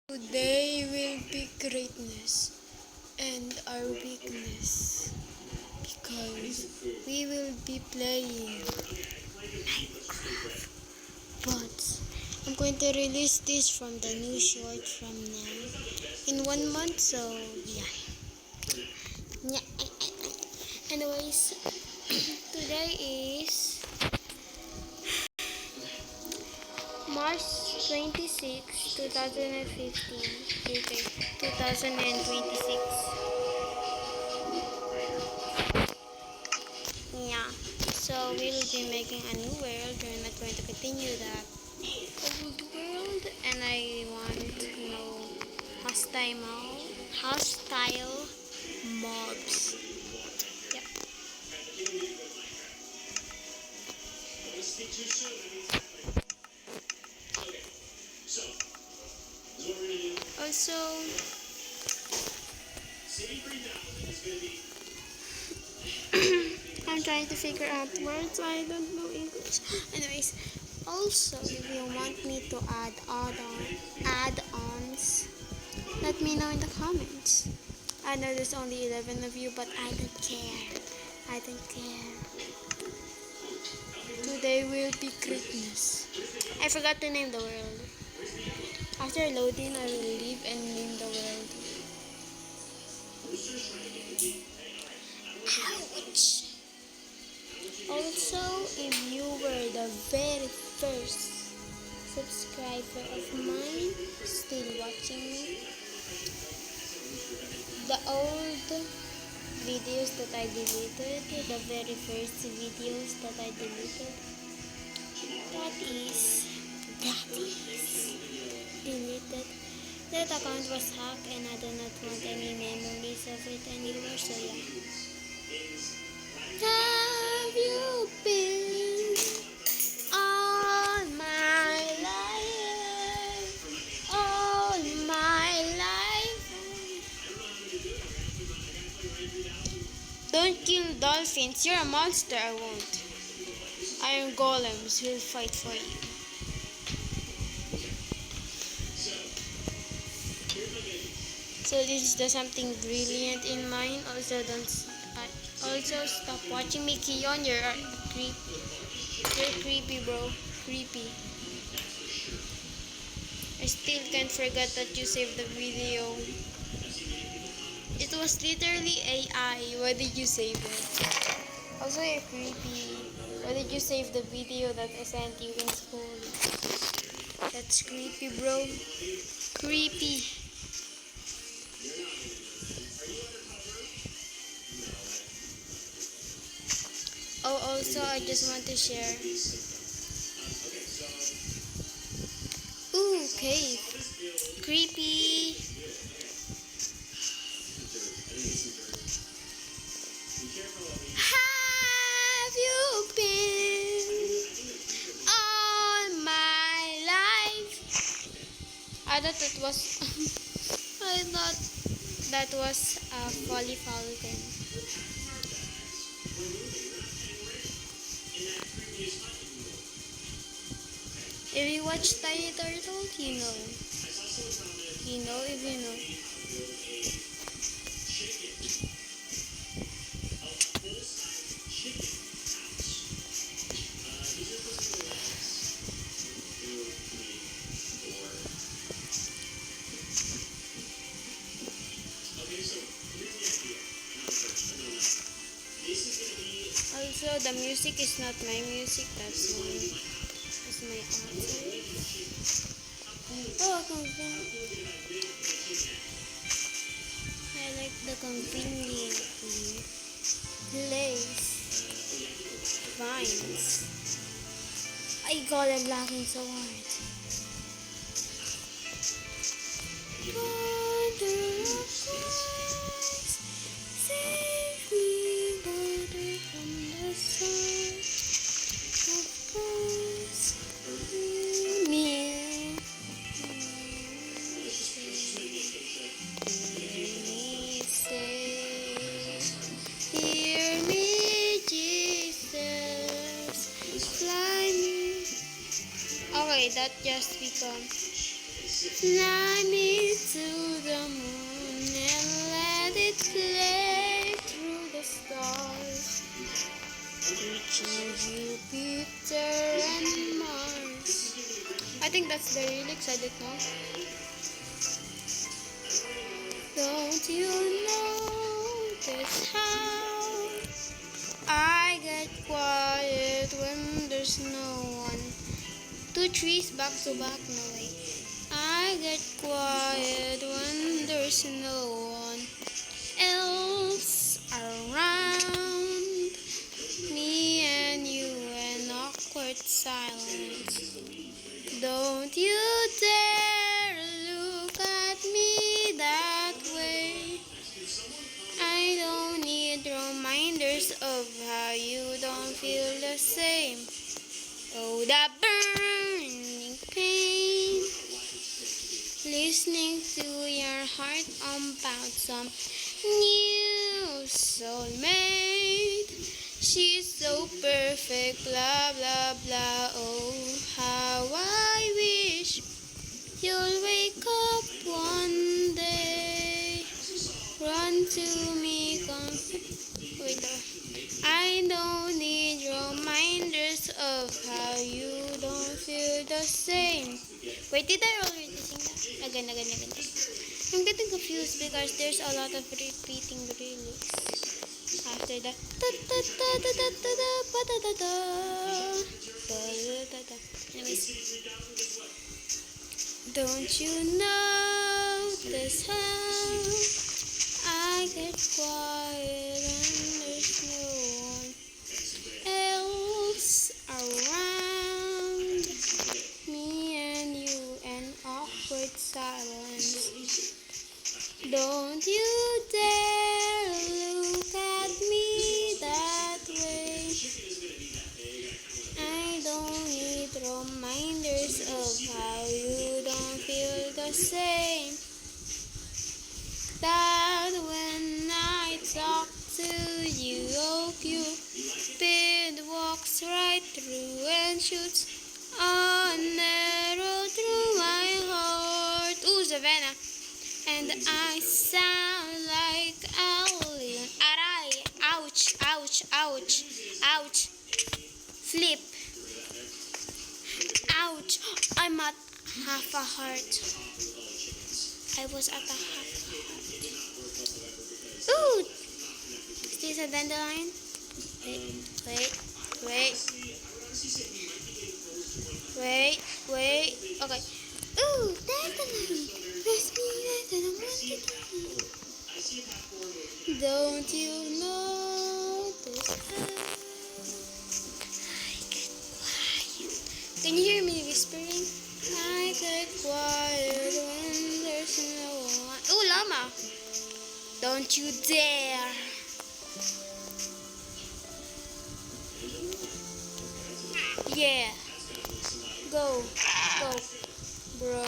Today will be greatness and our weakness because we will be playing Minecraft. But I'm going to release this from the new short from now in 1 month, so yeah. Anyways, today is March 26, 2015. Okay, 2026. Yeah, so we'll be making a new world. We're not going to continue that old world, and I want hostile mobs. Yep. Also, I'm trying to figure out words. I don't know English. Anyways, also if you want me to add add-ons, let me know in the comments. I know there's only 11 of you, but I don't care. I don't care. Today will be greatness. I forgot to name the world. After loading, I will leave and name the world. Ouch! Also, if you were the very first subscriber of mine still watching me, the old videos that I deleted, the very first videos that I deleted, that is deleted. That account was hacked and I do not want any memories of it anymore, so yeah. Have you been all my life? All my life? Don't kill dolphins, you're a monster. I won't. Iron golems will fight for you. So this is the something brilliant in mind. Also stop watching me, Kion. You're creepy, bro. Creepy. I still can't forget that you saved the video. It was literally AI. Why did you save it? Also, you're creepy. Why did you save the video that I sent you in school? That's creepy, bro. Creepy. Oh, also, I just want to share. Ooh, cave. Creepy. Have you been all my life? I thought it was. I thought that was a Folly Falcon. If you watch Tiny Turtle, you know. You know if you know. Also, the music is not my music. That's my outside. Oh, I like the convenient place. Vines. Ay, God, I'm lagging so hard. Save me, water from the sun. Of course, me. Hear me, Jesus. Fly me. Okay, that just become. Fly me Is the lyrics? I don't know. Don't you notice how I get quiet when there's no one? 2 trees back to back, no way. I get quiet when there's no one else around. Me and you and awkward silence. Don't you dare look at me that way. I don't need reminders of how you don't feel the same. Oh, that burning pain. Listening to your heart about some new soulmate. She's so perfect, blah, blah, blah. Oh, how I wish you'll wake up one day. Run to me, wait, I don't need reminders of how you don't feel the same. Wait, did I already sing that? Again. I'm getting confused because there's a lot of repeating lyrics. After that, anyways, don't you notice how I get quiet when there's no one else around? Me and you and awkward silence. Don't you dare look at me that way. I don't need reminders of how you don't feel the same. That when I talk to you, oh Cupid walks right through and shoots an arrow through my heart. Ooh, Savannah. And I sound like alien. Aray, ouch, ouch, ouch, ouch. Flip. Ouch. I'm at half a heart. I was at a half a heart. Ooh. Is this a dandelion? Wait. Okay. Ooh, dandelion. Don't you notice how I get quiet? Can you hear me whispering? I get quiet when there's no one. Ooh, llama! Don't you dare! Yeah. Go, bro.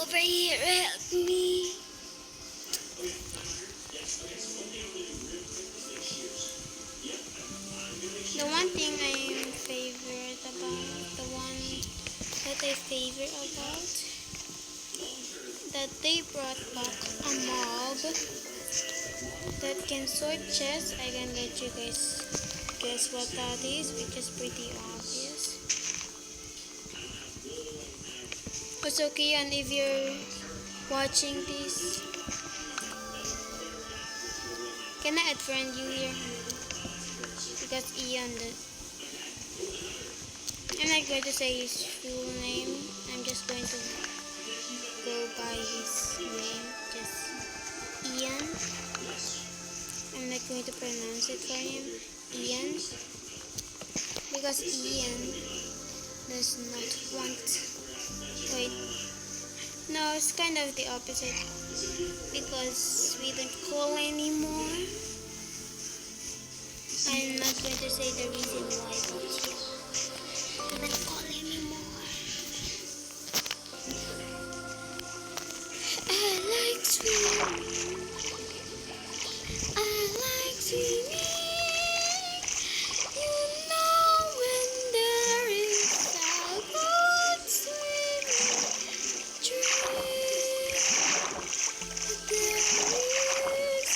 Over here, help me. The one thing I favorite about, the one that I favor about, that they brought back a mob that can sort chess. I can let you guys guess what that is, which is pretty obvious. It's okay, and if you're watching this, can I add friend you here? Because Ian, I'm not going to say his full name. I'm just going to go by his name, just Ian. I'm not going to pronounce it for him, Ian, because Ian does not want. Wait, no, it's kind of the opposite, because we don't call anymore. I'm not going to say the reason why, but we don't call anymore. I like swimming. You know when there is a good swimming tree, there is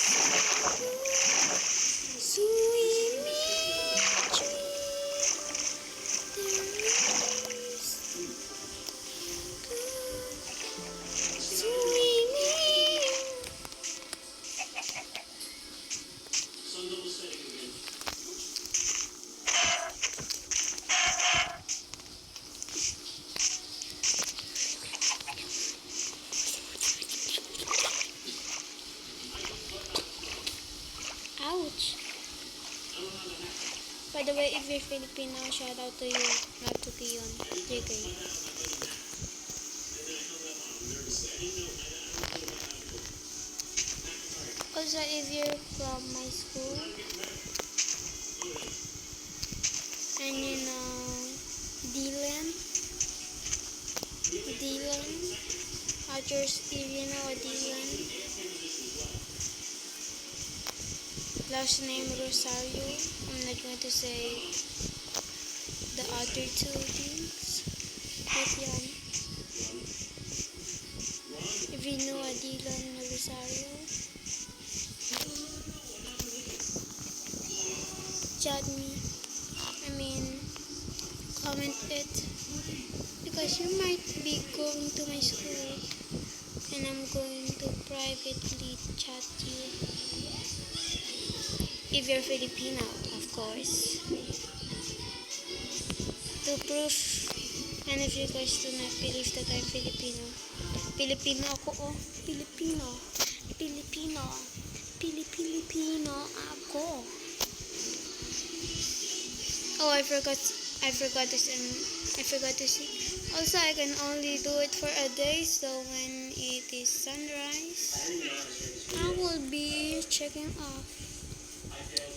By the way, if you're Filipino, shout out to you, not to Kion. JK. Also, if you're from my school, and you know Dylan, Archer's, if you know Dylan, last name Rosario, I'm not going to say the other two things, but yeah, if you know Dylan Rosario, chat me, comment it, because you might be going to my school and I'm going to privately chat you. If you're Filipino, of course. To prove, and if you guys do not believe that I'm Filipino, Filipino ako, oh. Filipino ako. Oh, I forgot to see. Also, I can only do it for a day, so when it is sunrise, I will be checking off,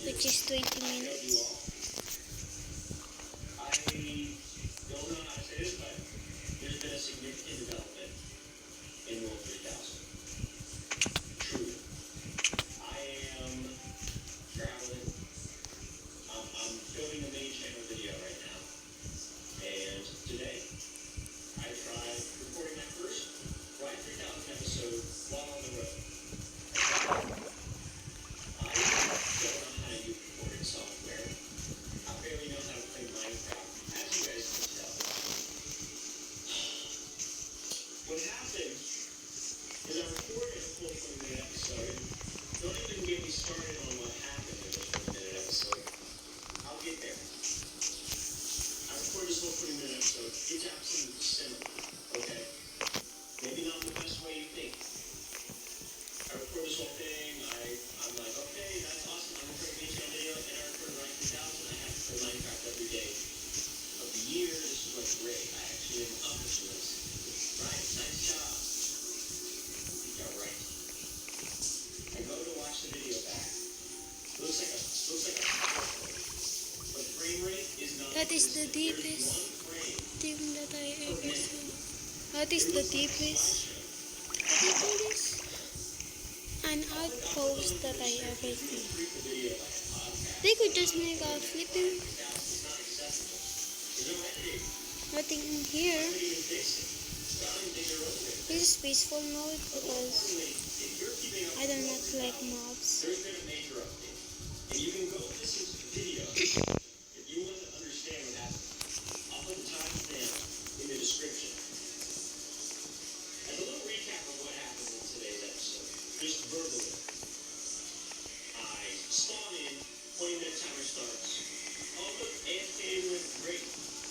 which is 20 minutes. There's been a significant development in World 3000. Truly. I am traveling. I'm filming a main channel video right now. And today, I tried recording my first Ride 3000 episode while on the road. I don't know how to use recording software. I barely know how to play Minecraft, as you guys can tell. What happened is I recorded a full 20-minute episode. Don't even get me started on what happened in the 20-minute episode. I'll get there. I recorded this whole 20-minute episode. It's absolutely similar, okay? Maybe not the best way you think. I record this whole thing. I'm like, okay, that's awesome. I'm recording a video, and I record Ride 3000. I have to play Minecraft every day of the year. This is like great. I actually am accomplishing this. Right, nice job. Yeah, right. I go to watch the video back. Looks like a but frame rate is not. That is the deepest thing that I ever saw. That is the deepest. What do you call this? An outpost that I ever see. They could just make a flipping. Nothing in here. This is peaceful mode because I do not like mobs. There's been a major update. And you can go listen to the video if you want to understand what happened. I'll put the timestamp in the description. As a little recap of what happened in today's episode, just verbally. I spawn in, 20-minute timer starts. Oh look, AFK went great.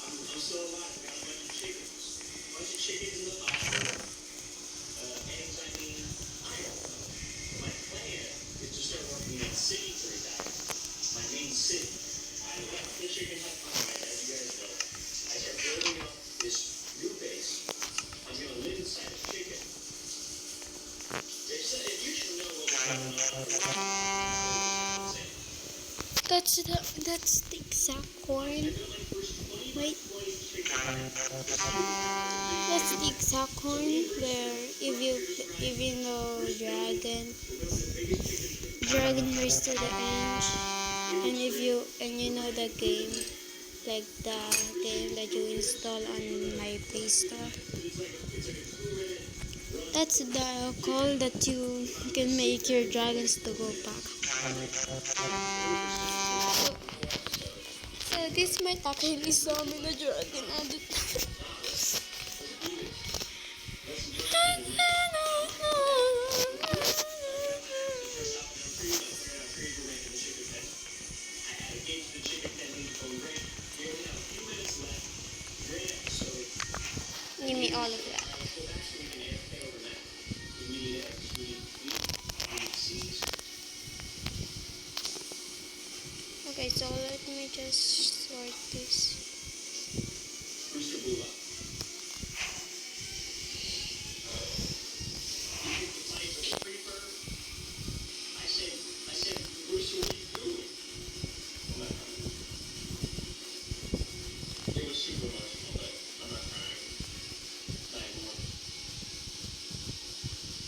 I'm still alive. I got a bunch of chickens. In the hospital. Eggs, I don't know. My plan is to start working at City 3000. My main city. I left the chicken hut behind, as you guys know. I start building up this new base. I'm going to live inside a chicken. If you should know what's going on. That's the exact corn. Wait. That's the exact corn where if you know Dragon Race to the End, and you know the game, like the game that you install on my Play Store. That's the call that you can make your dragons to go back. So this might actually summon a dragon at the time. Give me all of that. Okay, so let me just sort this. Rooster blew up. You picked the fight with the creeper. I said, Rooster, what are you doing? I'm not crying. It was super emotional, but I'm not crying. Not anymore.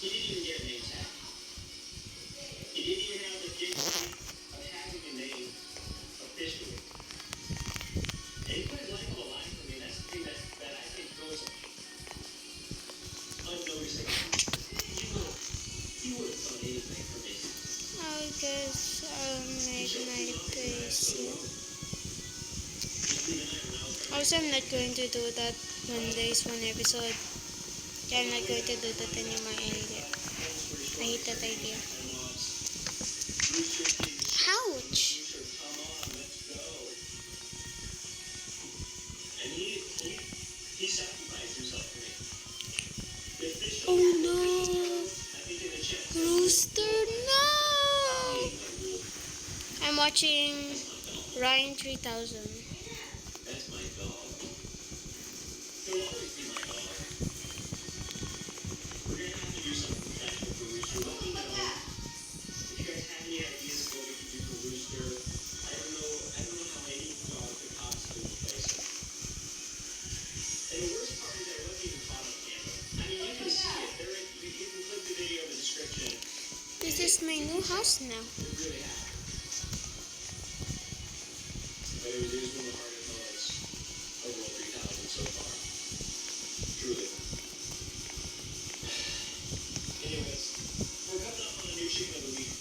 He didn't even get a name tag. He didn't even have the dignity of having a name officially. And he put his life on the line for me. That's the thing that I think goes unnoticed. He would have done anything for me. I guess I'll make my face here. Also, I'm not going to do that when there's one episode. Yeah, I'm not going to do that anymore anyway. I hate that idea. Ouch! And he sacrificed himself for me. The official, Oh no! I think in the chat. Rooster, no! I'm watching Ryan 3000. That's my dog. He'll always be my dog. We're gonna have to do something special for Rooster. Let me know if you guys have any ideas of what we can do for Rooster. I don't know how many dogs could possibly replace him. And the worst part is that I wasn't even caught on camera. I mean, you can see it. You can click the video in the description. This is my new house now. It really happened. But it was one of the hardest moments of World 3000 so far. Truly. Anyways, we're coming up on a new chicken of the week.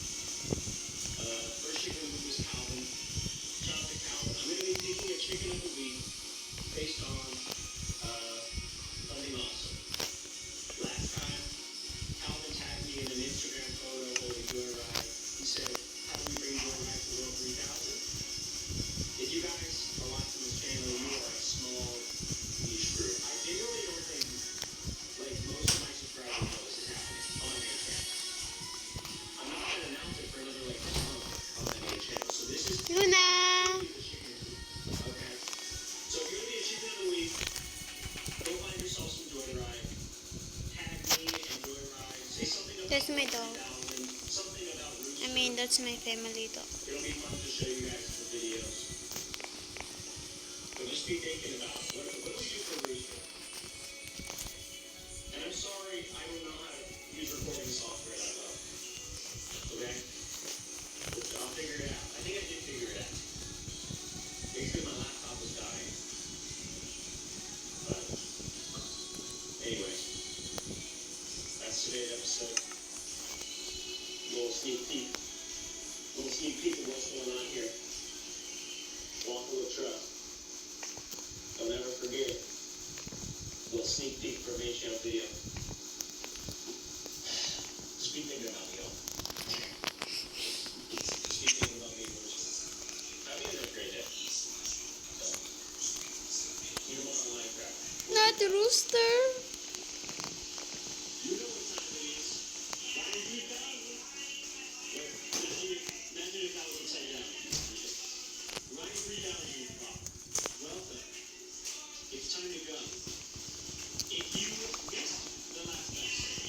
First chicken of the week was Calvin. Shout out to Calvin. I'm going to be picking a chicken of the week based on something awesome. Last time, Calvin tagged me in an Instagram photo holding Joyride. He said, how do we bring Joyride to World 3000? If you guys are watching this channel, you are a small niche group. I genuinely don't think, like, most of my subscribers know this is happening on my main channel. I'm not going to announce it for another, like, month on my main channel. So this is Luna! the chicken of the week, okay? So if you're going to be a chicken of the week, go find yourself some Joyride. Tag me and Joyride. Say something about That's my dog. 3000, something about Rooster. I mean, that's my family dog. It'll be fun to show you guys some videos. But just be thinking about what do we do for Rooster? And I'm sorry, I don't know how to use recording software that well. Okay? I'll figure it out. I think I did figure it out. Maybe because my laptop was dying. But anyways, that's today's episode. Little sneak peek of what's going on here. Walk with trust. I'll never forget it. Little sneak peek for a main channel video. Just be thinking about me, y'all. Just be thinking about me. Have you a great day. See you tomorrow on Minecraft. Not the rooster! You know what time it is. Ryan 3000. Imagine if that was upside down. Ryan 3000. Welcome. It's time to go. If you missed the last episode,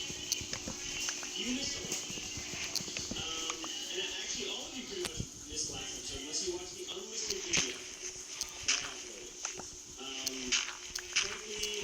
you missed a lot. And actually, all of you pretty much missed the last episode unless you watched the unlisted video that I uploaded. Frankly,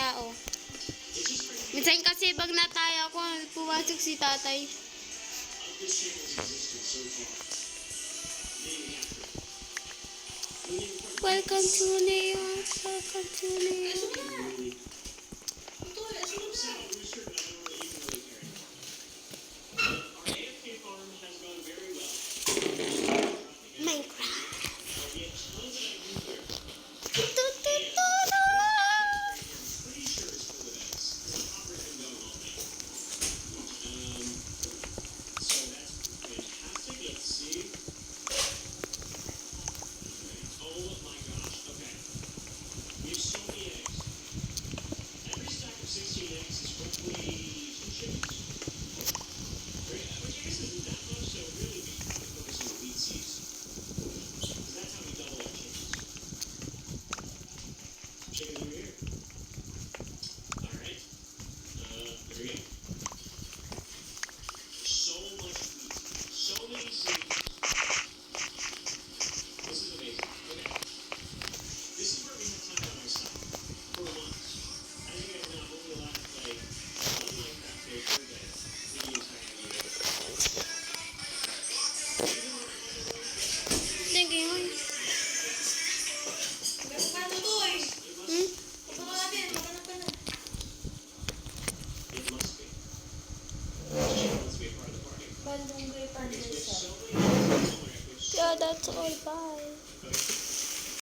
tao. Minsan kasi pag nataya ako, pumasok si tatay. Welcome to New York. Welcome to New York. Minecraft. Chicken over here. All right. There we go. So much wheat. So many seeds. This is amazing. Okay. This is where we have time on our side. For once. I think I'm now only allowed to play one Minecraft day per day for the entire year. Thank you. It must be. She wants to be a part of the party. Bandunggay Pandesal. So many Yeah, that's all. Bye. Okay.